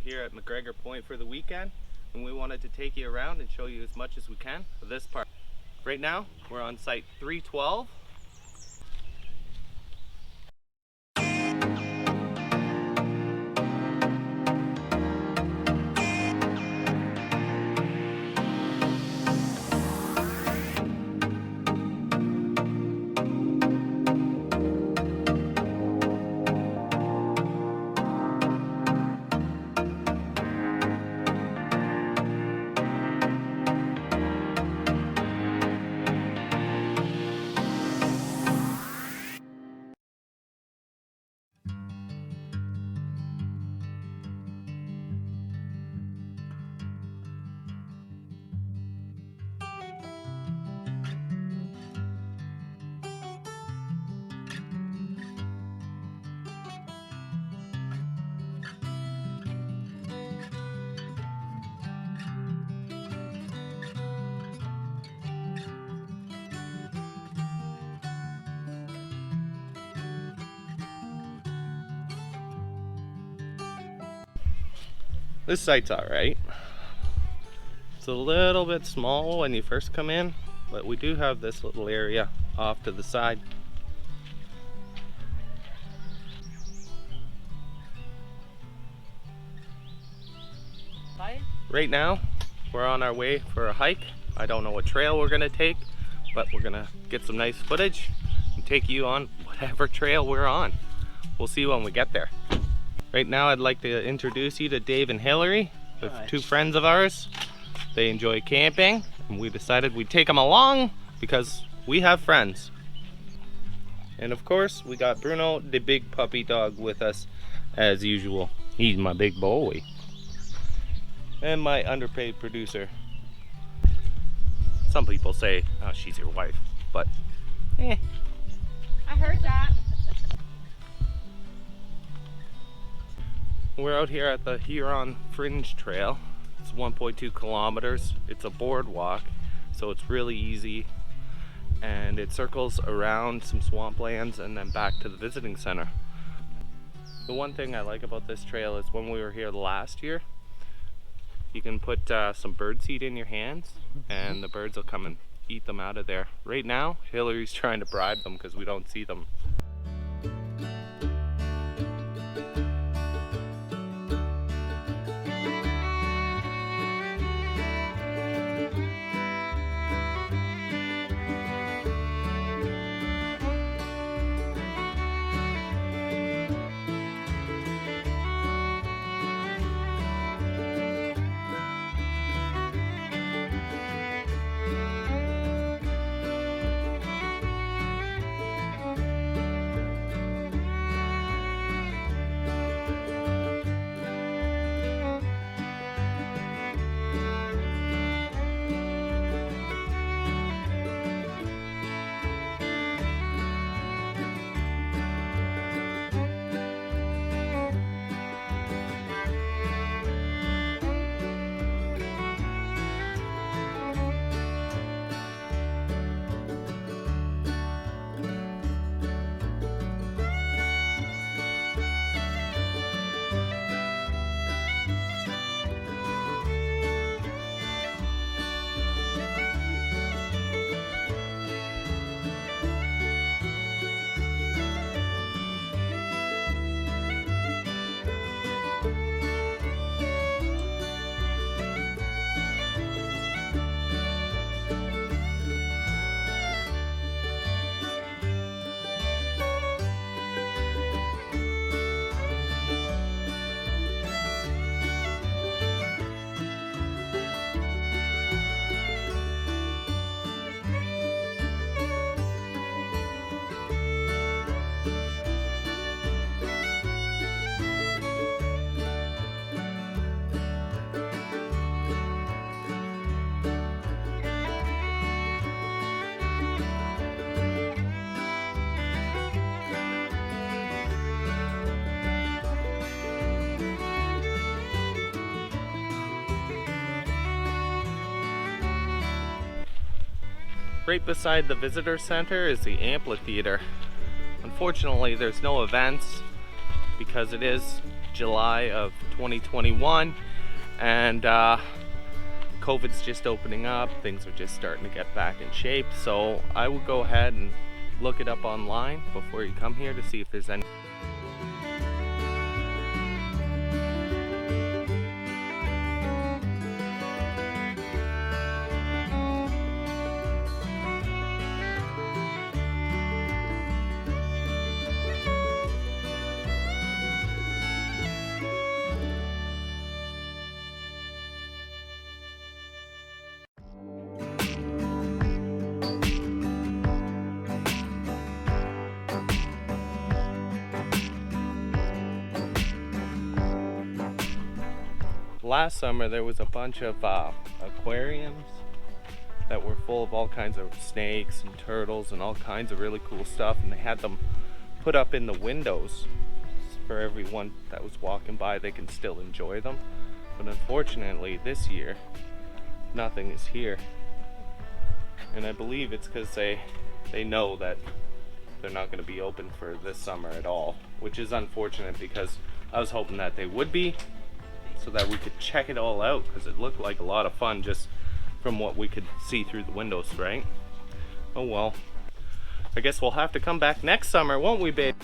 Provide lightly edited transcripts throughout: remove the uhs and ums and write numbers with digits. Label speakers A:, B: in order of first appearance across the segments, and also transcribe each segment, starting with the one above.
A: here at MacGregor Point for the weekend, and we wanted to take you around and show you as much as we can of this park. Right now, we're on site 312. This site's alright. It's a little bit small when you first come in, but we do have this little area off to the side. Right now, we're on our way for a hike. I don't know what trail we're gonna take, but we're gonna get some nice footage and take you on whatever trail we're on. We'll see when we get there. Right now, I'd like to introduce you to Dave and Hillary, with two friends of ours. They enjoy camping, and we decided we'd take them along because we have friends. And of course, we got Bruno, the big puppy dog, with us as usual. He's my big boy. And my underpaid producer. Some people say, oh, she's your wife, but
B: I heard that.
A: We're out here at the Huron Fringe Trail. It's 1.2 kilometers. It's a boardwalk, so it's really easy. And it circles around some swamplands and then back to the visiting center. The one thing I like about this trail is when we were here last year, you can put some bird seed in your hands and the birds will come and eat them out of there. Right now, Hillary's trying to bribe them because we don't see them. Right beside the visitor center is the amphitheater. Unfortunately, there's no events because it is July of 2021, and COVID's just opening up. Things are just starting to get back in shape, so I would go ahead and look it up online before you come here to see if there's any. Last summer there was a bunch of aquariums that were full of all kinds of snakes and turtles and all kinds of really cool stuff, and they had them put up in the windows for everyone that was walking by. They can still enjoy them, but unfortunately this year nothing is here, and I believe it's because they know that they're not going to be open for this summer at all, which is unfortunate because I was hoping that they would be, so that we could check it all out, because it looked like a lot of fun just from what we could see through the windows, right? Oh well, I guess we'll have to come back next summer, won't we, babe?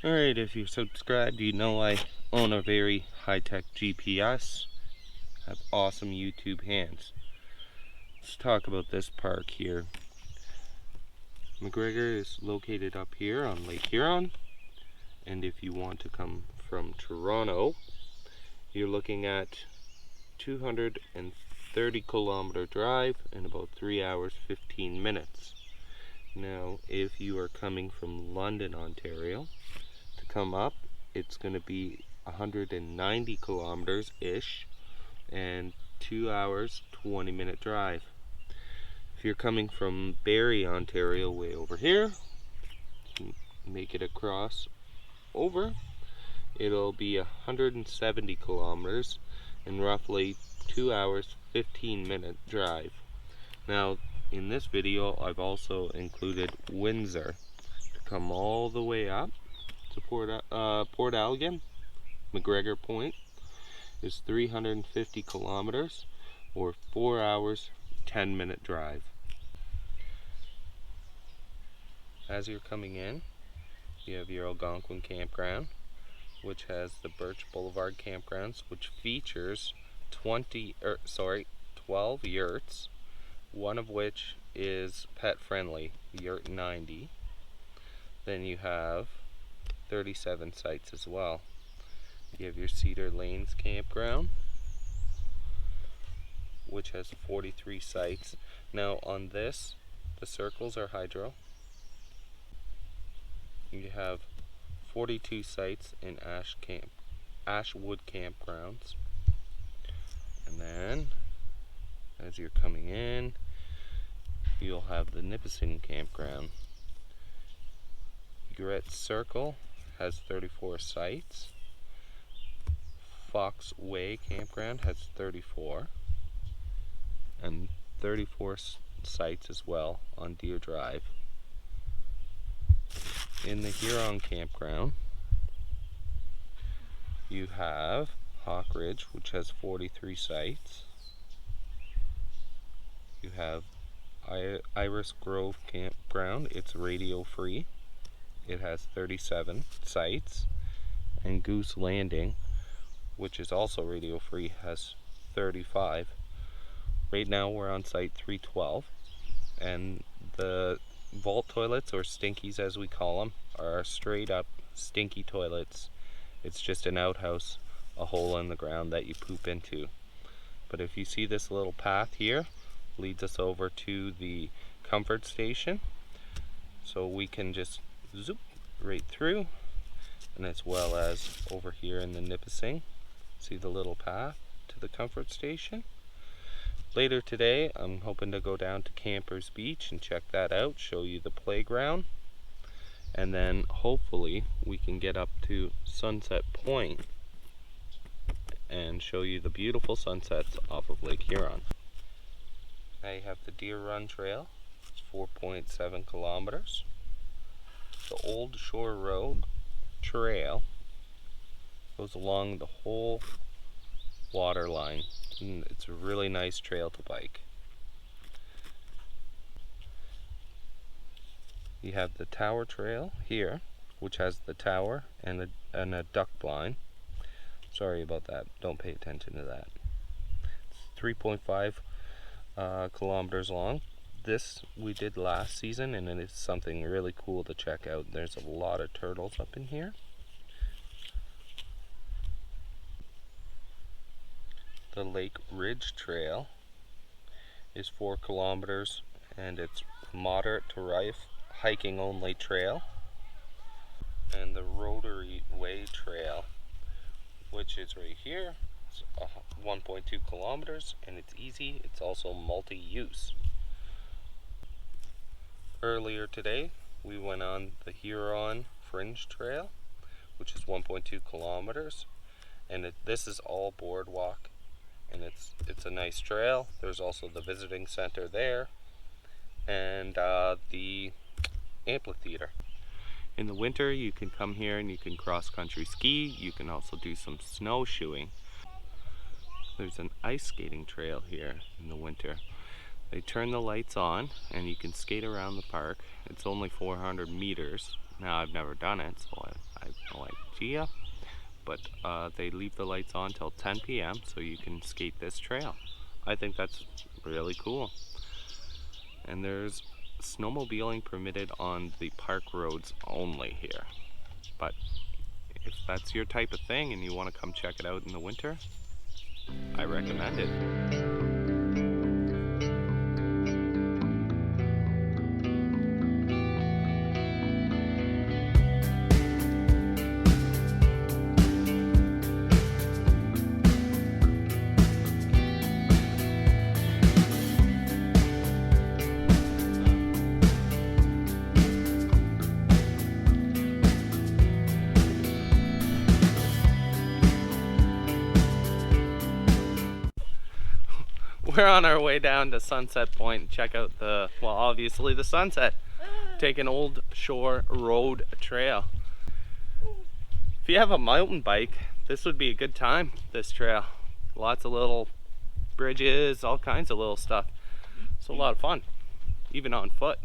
A: Alright, if you're subscribed, you know I own a very high-tech GPS. I have awesome YouTube hands. Let's talk about this park here. McGregor is located up here on Lake Huron, and if you want to come from Toronto, you're looking at 230-kilometer drive in about 3 hours 15 minutes. Now, if you are coming from London, Ontario, to come up, it's going to be 190 kilometers ish and 2 hours 20-minute drive. If you're coming from Barrie, Ontario, way over here, make it across over, it'll be 170 kilometers and roughly 2 hours 15-minute drive. Now, in this video I've also included Windsor to come all the way up to Port Albion. MacGregor Point is 350 kilometers or 4 hours 10-minute drive. As you're coming in, you have your Algonquin campground, which has the Birch Boulevard campgrounds, which features 12 yurts, one of which is pet friendly, yurt 90. Then you have 37 sites as well. You have your Cedar Lanes campground, which has 43 sites. Now on this, the circles are hydro. You have 42 sites in Ashwood campgrounds. And then, as you're coming in, you'll have the Nipissing campground. Gret Circle has 34 sites. Fox Way campground has 34. And 34 sites as well on Deer Drive. In the Huron campground, you have Hawk Ridge, which has 43 sites. You have Iris Grove campground. It's radio free. It has 37 sites. And Goose Landing, which is also radio free, has 35. Right now we're on site 312, and the vault toilets, or stinkies as we call them, are straight up stinky toilets. It's just an outhouse, a hole in the ground that you poop into. But if you see this little path here, leads us over to the comfort station, so we can just zoop right through. And as well as over here in the Nipissing, see the little path to the comfort station. Later today, I'm hoping to go down to Campers Beach and check that out, show you the playground, and then hopefully we can get up to Sunset Point and show you the beautiful sunsets off of Lake Huron. Now you have the Deer Run Trail. It's 4.7 kilometers. The Old Shore Road Trail goes along the whole water line, and it's a really nice trail to bike. You have the Tower Trail here, which has the tower and a duck blind. Sorry about that, don't pay attention to that. It's 3.5 kilometers long. This we did last season, and it is something really cool to check out. There's a lot of turtles up in here. The Lake Ridge Trail is 4 kilometers, and it's moderate to rough hiking only trail. And the Rotary Way Trail, which is right here, it's 1.2 kilometers, and it's easy. It's also multi-use. Earlier today, we went on the Huron Fringe Trail, which is 1.2 kilometers, and this is all boardwalk, and it's a nice trail. There's also the visiting center there, and the amphitheater. In the winter, you can come here and you can cross-country ski. You can also do some snowshoeing. There's an ice skating trail here in the winter. They turn the lights on and you can skate around the park. It's only 400 meters. Now I've never done it, so I have no idea. But they leave the lights on till 10 p.m. so you can skate this trail. I think that's really cool. And there's snowmobiling permitted on the park roads only here. But if that's your type of thing and you want to come check it out in the winter, I recommend it. We're on our way down to Sunset Point and check out obviously the sunset. Take an Old Shore Road Trail. If you have a mountain bike, this would be a good time, this trail. Lots of little bridges, all kinds of little stuff. It's a lot of fun, even on foot.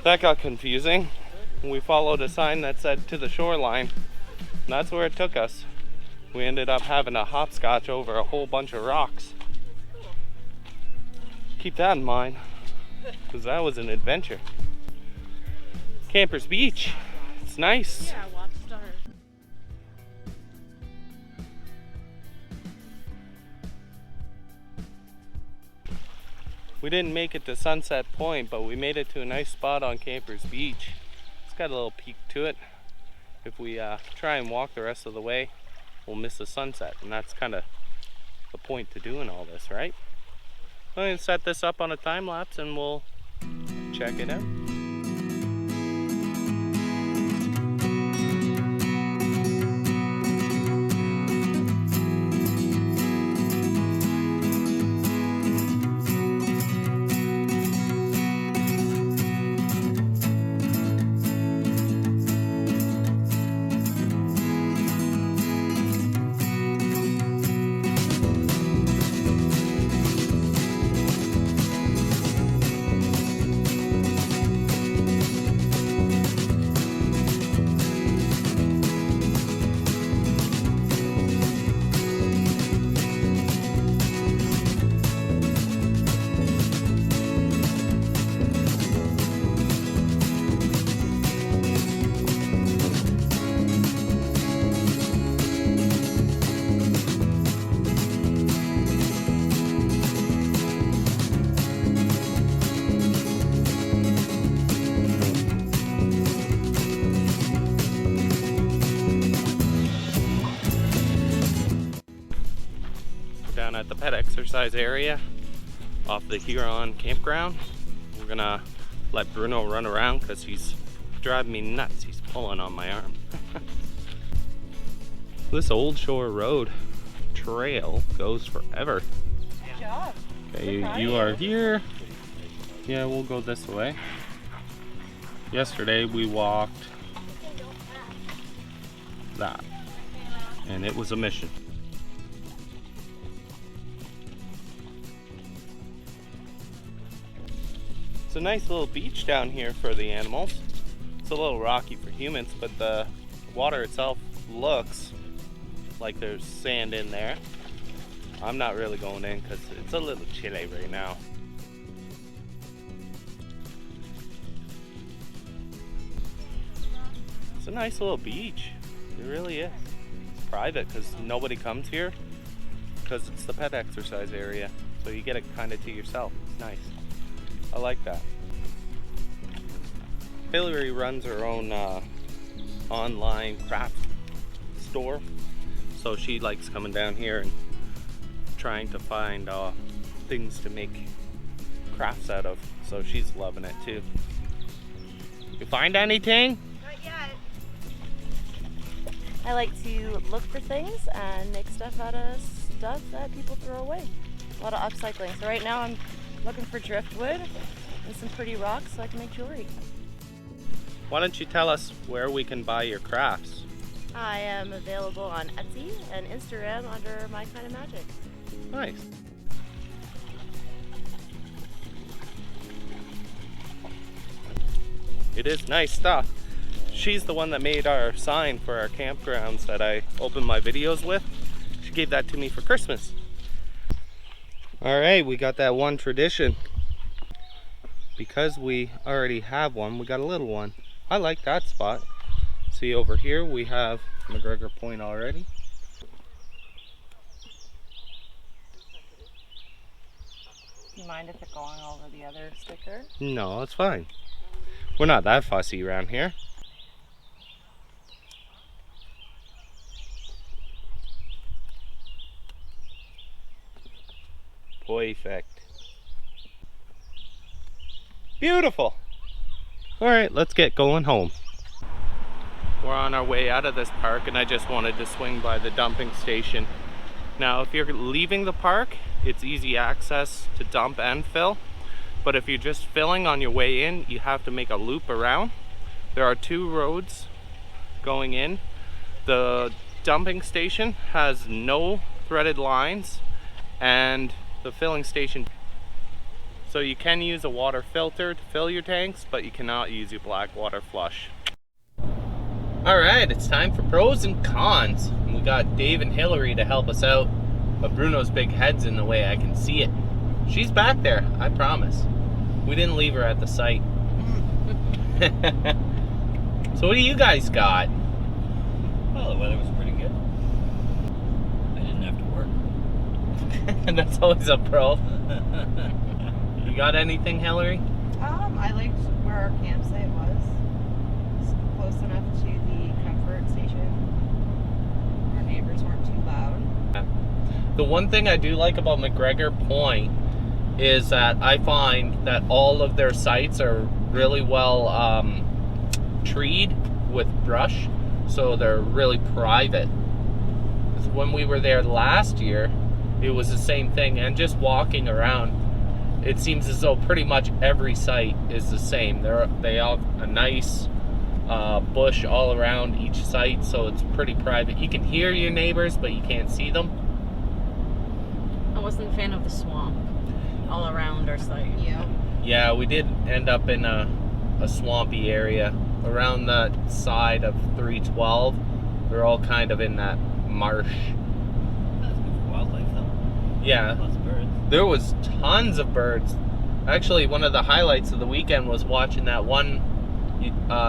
A: That got confusing. We followed a sign that said to the shoreline. And that's where it took us. We ended up having a hopscotch over a whole bunch of rocks. Keep that in mind, because that was an adventure. Campers Beach. It's nice.
B: Yeah, watch stars.
A: We didn't make it to Sunset Point, but we made it to a nice spot on Campers Beach. It's got a little peak to it. If we try and walk the rest of the way, we'll miss the sunset, and that's kind of the point to doing all this, right? I'm going to set this up on a time lapse and we'll check it out. Down at the pet exercise area off the Huron campground. We're gonna let Bruno run around because he's driving me nuts. He's pulling on my arm. This Old Shore Road trail goes forever.
B: Good job.
A: Okay, you are here. Yeah, we'll go this way. Yesterday we walked that, and it was a mission. It's a nice little beach down here for the animals. It's a little rocky for humans, but the water itself looks like there's sand in there. I'm not really going in because it's a little chilly right now. It's a nice little beach. It really is. It's private because nobody comes here because it's the pet exercise area. So you get it kind of to yourself. It's nice. I like that. Hillary runs her own online craft store, so she likes coming down here and trying to find things to make crafts out of, so she's loving it too. You find anything?
B: Not yet.
C: I like to look for things and make stuff out of stuff that people throw away. A lot of upcycling. So right now I'm looking for driftwood and some pretty rocks so I can make jewelry.
A: Why don't you tell us where we can buy your crafts?
C: I am available on Etsy and Instagram under My Kind of Magic.
A: Nice. It is nice stuff. She's the one that made our sign for our campgrounds that I open my videos with. She gave that to me for Christmas. All right, we got that one tradition. Because we already have one, we got a little one. I like that spot. See, over here we have MacGregor Point already.
C: Do you mind if it's going over the other sticker?
A: No, it's fine. We're not that fussy around here. Perfect. Beautiful. All right, let's get going home. We're on our way out of this park, and I just wanted to swing by the dumping station. Now, if you're leaving the park, it's easy access to dump and fill. But if you're just filling on your way in, you have to make a loop around. There are two roads going in. The dumping station has no threaded lines, and the filling station. So you can use a water filter to fill your tanks, but you cannot use your black water flush. Alright, it's time for pros and cons. We got Dave and Hillary to help us out, but Bruno's big head's in the way, I can see it. She's back there, I promise. We didn't leave her at the site. So what do you guys got?
D: Well, the weather was pretty good. I didn't have to work.
A: And that's always a pro. You got anything, Hillary?
B: I liked where our campsite was. It's close enough to the comfort station. Our neighbors weren't too loud.
A: The one thing I do like about McGregor Point is that I find that all of their sites are really well treed with brush, so they're really private. When we were there last year, it was the same thing, and just walking around, it seems as though pretty much every site is the same. They all have a nice bush all around each site, so it's pretty private. You can hear your neighbors, but you can't see them.
C: I wasn't a fan of the swamp all around our site.
B: Yeah.
A: Yeah, we did end up in a swampy area around the side of 312. They're all kind of in that marsh.
D: That's good for wildlife, though.
A: Yeah,
D: Lots of birds.
A: there was tons of birds. Actually, one of the highlights of the weekend was watching that one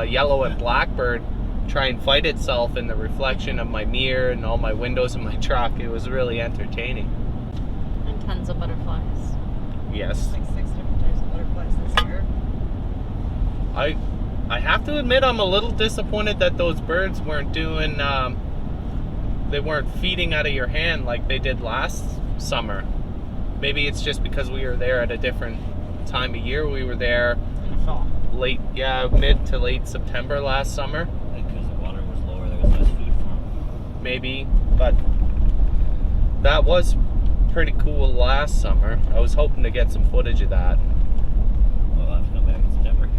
A: yellow and black bird try and fight itself in the reflection of my mirror and all my windows in my truck. It was really entertaining.
C: And tons of butterflies.
A: Yes.
B: Like 6 different types of butterflies this year.
A: I have to admit I'm a little disappointed that those birds weren't doing, they weren't feeding out of your hand like they did last summer. Maybe it's just because we were there at a different time of year. We were there
C: In the fall.
A: mid to late September last summer.
D: Because the water was lower, there was less food for them.
A: Maybe, but that was pretty cool last summer. I was hoping to get some footage of that.
D: Well, I'll have to come back in September.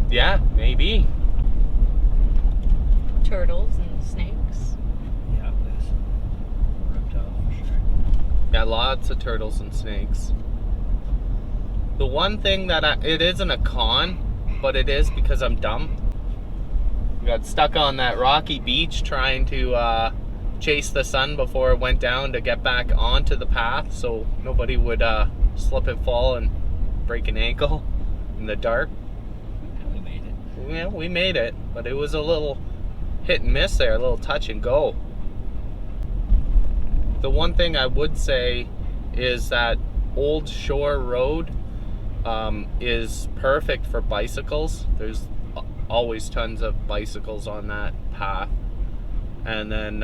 A: Yeah, maybe.
C: Turtles and snakes.
D: Yeah, there's reptiles for sure.
A: Got lots of turtles and snakes. The one thing that it isn't a con, but it is because I'm dumb. We got stuck on that rocky beach trying to chase the sun before it went down to get back onto the path so nobody would slip and fall and break an ankle in the dark.
D: And we made it.
A: Yeah, we made it, but it was a little hit and miss there, a little touch and go. The one thing I would say is that Old Shore Road is perfect for bicycles. There's always tons of bicycles on that path. And then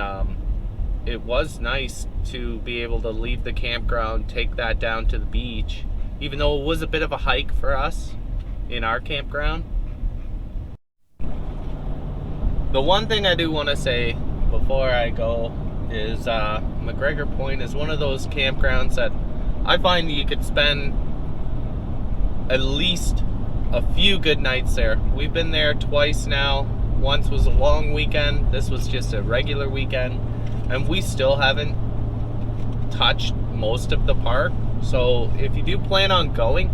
A: it was nice to be able to leave the campground, take that down to the beach, even though it was a bit of a hike for us in our campground. The one thing I do want to say before I go is McGregor Point is one of those campgrounds that I find you could spend at least a few good nights there. We've been there twice now. Once was a long weekend, this was just a regular weekend, and we still haven't touched most of the park. So if you do plan on going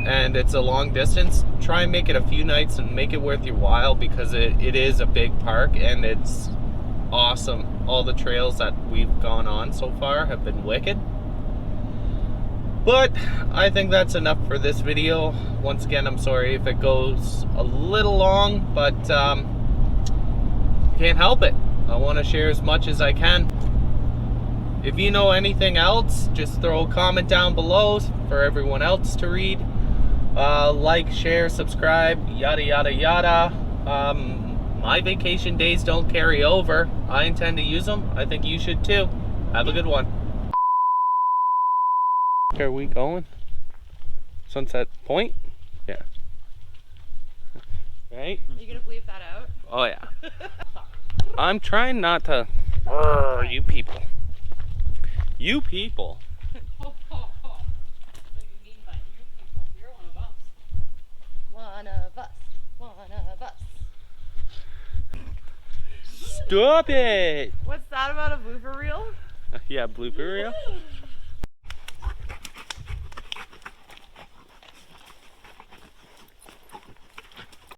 A: and it's a long distance, try and make it a few nights and make it worth your while, because it is a big park and it's awesome. All the trails that we've gone on so far have been wicked. But I think that's enough for this video. Once again, I'm sorry if it goes a little long, but can't help it. I want to share as much as I can. If you know anything else, just throw a comment down below for everyone else to read. Like, share, subscribe, yada yada yada. My vacation days don't carry over. I intend to use them. I think you should too. Have a good one. Are we going? Sunset Point? Yeah. Right?
B: Are you gonna bleep that out?
A: Oh yeah. I'm trying not to. You people. You people.
B: What do you mean by you people? You're one of us.
C: One of us. One of us.
A: Stop it!
B: What's that about a blooper reel?
A: Yeah, blooper reel.